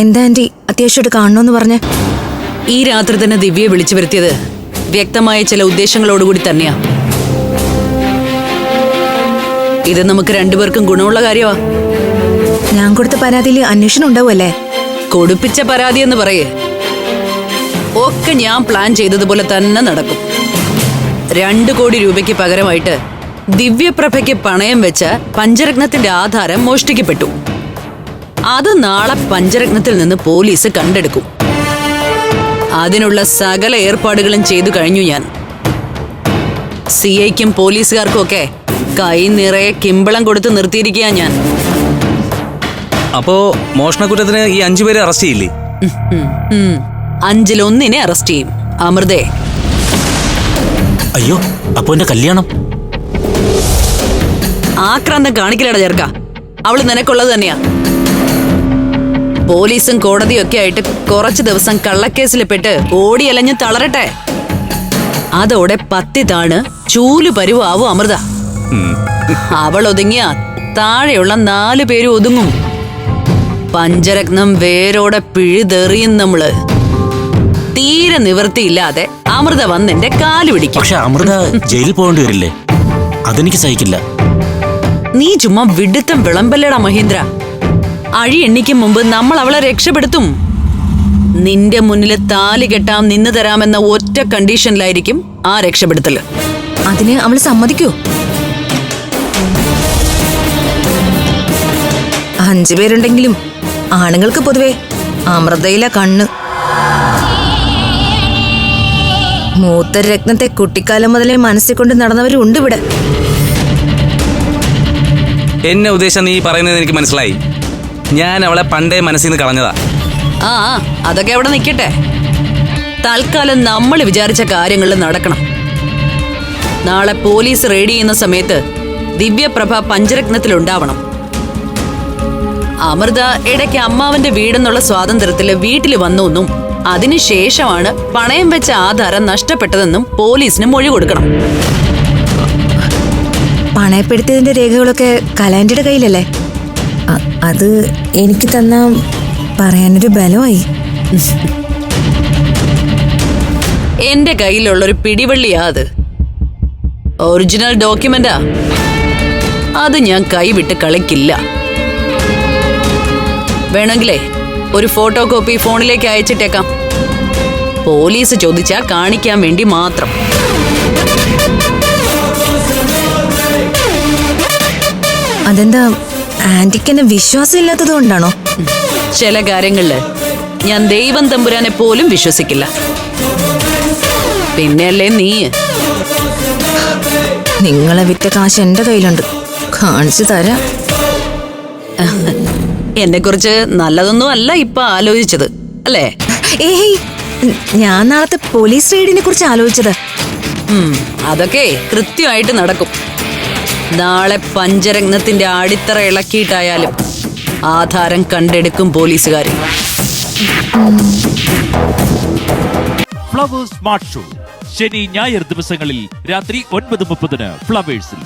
എന്താ ആന്റി അത്യാവശ്യമായിട്ട് കാണണമെന്ന് പറഞ്ഞ്? ഈ രാത്രി തന്നെ ദിവ്യയെ വിളിച്ചു വരുത്തിയത് വ്യക്തമായ ചില ഉദ്ദേശങ്ങളോടുകൂടി തന്നെയാ. ഇത് നമുക്ക് രണ്ടുപേർക്കും ഗുണമുള്ള കാര്യമാ. ഞാൻ കൊടുത്ത പരാതിയിൽ അന്വേഷണം ഉണ്ടാവുമല്ലേ? കൊടുപ്പിച്ച പരാതി എന്ന് പറയേ, ഒക്കെ ഞാൻ പ്ലാൻ ചെയ്തതുപോലെ തന്നെ നടക്കും. 2 കോടി രൂപയ്ക്ക് പകരമായിട്ട് ദിവ്യപ്രഭയ്ക്ക് പണയം വെച്ച പഞ്ചരത്നത്തിന്റെ ആധാരം മോഷ്ടിക്കപ്പെട്ടു. അത് നാളെ പഞ്ചരത്നത്തിൽ നിന്ന് പോലീസ് കണ്ടെടുക്കും. അതിനുള്ള സകല ഏർപ്പാടുകളും ചെയ്തു കഴിഞ്ഞു ഞാൻ. സിഐക്കും പോലീസുകാർക്കും ഒക്കെ കൈ നിറയെ കിമ്പളം കൊടുത്ത് നിർത്തിയിരിക്കുക ഞാൻ. അപ്പോ മോഷണക്കുറ്റത്തിന് ഈ 5 പേരെ അറസ്റ്റ് ചെയ്യില്ലേ? 5-ൽ 1 അറസ്റ്റ് ചെയ്യും. അമൃതേ. അയ്യോ, അപ്പൊ എന്റെ കല്യാണം? ആക്രാന്തം കാണിക്കലട ചേർക്ക. അവള് നിനക്കുള്ളത് തന്നെയാ. പോലീസും കോടതിയും ഒക്കെ ആയിട്ട് കുറച്ചു ദിവസം കള്ളക്കേസിൽ പെട്ട് ഓടിയലഞ്ഞ് തളരട്ടെ. അതോടെ പത്തി താണ് ചൂല് പരുവാവും അമൃത. അവൾ ഒതുങ്ങിയ താഴെയുള്ള 4 പേരും ഒതുങ്ങും. പഞ്ചരത്നം വേരോടെ പിഴുതെറിയും നമ്മള്. തീരെ നിവൃത്തിയില്ലാതെ അമൃത വന്ന് എന്റെ കാല് പിടിക്കും. പക്ഷെ അമൃത ജയിലിൽ പോകേണ്ടി വരില്ലേ? അതെനിക്ക് സഹിക്കില്ല. നീ ചുമ്മാ വിടുത്തം വിളമ്പല്ലടാ മഹീന്ദ്ര. അഴി എണ്ണിക്കും മുമ്പ് നമ്മൾ അവളെ രക്ഷപ്പെടുത്തും. നിന്റെ മുന്നിൽ താലി കെട്ടാം, നിന്ന് തരാമെന്ന ഒറ്റ കണ്ടീഷനിലായിരിക്കും ആ രക്ഷപ്പെടുത്തല്. അതിന് അവള് സമ്മതിക്കൂ? 5 പേരുണ്ടെങ്കിലും ആണുങ്ങൾക്ക് പൊതുവെ അമൃതയിലെ കണ്ണ്. മൂത്ത രത്നത്തെ കുട്ടിക്കാലം മുതലേ മനസ്സിൽ കൊണ്ട് നടന്നവരുണ്ട് ഇവിടെ. എന്നെ ഉദ്ദേശം നീ പറയുന്നത് എനിക്ക് മനസ്സിലായി. ഞാൻ അവളെ പണ്ടേ മനസ്സിൽ നിന്ന് കളഞ്ഞതാ. ആ, അതൊക്കെ അവിടെ നിൽക്കട്ടെ. തൽക്കാലം നമ്മൾ വിചാരിച്ച കാര്യങ്ങളിൽ നടക്കണം. നാളെ പോലീസ് റെയ്ഡ് ചെയ്യുന്ന സമയത്ത് ദിവ്യപ്രഭ പഞ്ചരത്നത്തിലുണ്ടാവണം. അമൃത ഇടയ്ക്ക് അമ്മാവന്റെ വീടെന്നുള്ള സ്വാതന്ത്ര്യത്തില് വീട്ടിൽ വന്നുവെന്നും അതിനുശേഷമാണ് പണയം വെച്ച ആധാരം നഷ്ടപ്പെട്ടതെന്നും പോലീസിന് മൊഴി കൊടുക്കണം. പണയപ്പെടുത്തിയതിന്റെ രേഖകളൊക്കെ കലാൻഡിയുടെ കയ്യിലല്ലേ? അത് എനിക്ക് തന്ന പറയാനൊരു ബലമായി. എന്റെ കയ്യിലുള്ളൊരു പിടിവള്ളിയാ അത്. ഒറിജിനൽ ഡോക്യുമെന്റാ. അത് ഞാൻ കൈവിട്ട് കളിക്കില്ല. വേണമെങ്കിലേ ഒരു ഫോട്ടോ കോപ്പി ഫോണിലേക്ക് അയച്ചിട്ടേക്കാം. പോലീസ് ചോദിച്ചാ കാണിക്കാൻ വേണ്ടി മാത്രം. അതെന്താ ആന്റിക്ക് എന്നെ വിശ്വാസം ഇല്ലാത്തത് കൊണ്ടാണോ? ചില കാര്യങ്ങളില് ഞാൻ ദൈവം തമ്പുരാനെ പോലും വിശ്വസിക്കില്ല. പിന്നെയല്ലേ നീ. നിങ്ങളെ വിറ്റ കാശ് എന്റെ കയ്യിലുണ്ട്, കാണിച്ചു തരാം. എന്നെ കുറിച്ച് നല്ലതൊന്നും അല്ല ഇപ്പൊ ആലോചിച്ചത് അല്ലേ? ഏയ്, ഞാൻ നാളത്തെ പോലീസ് റെയ്ഡിനെ കുറിച്ച് ആലോചിച്ചത്. അതൊക്കെ കൃത്യമായിട്ട് നടക്കും. നാളെ പഞ്ചരത്നത്തിന്റെ അടിത്തറ ഇളക്കിയിട്ടായാലും ആധാരം കണ്ടെടുക്കും പോലീസുകാർ. ഫ്ലവേഴ്സ് സ്മാർട്ട് ഷോ ശനി ഞായർ ദിവസങ്ങളിൽ രാത്രി 9:30 ഫ്ലവേഴ്സിൽ.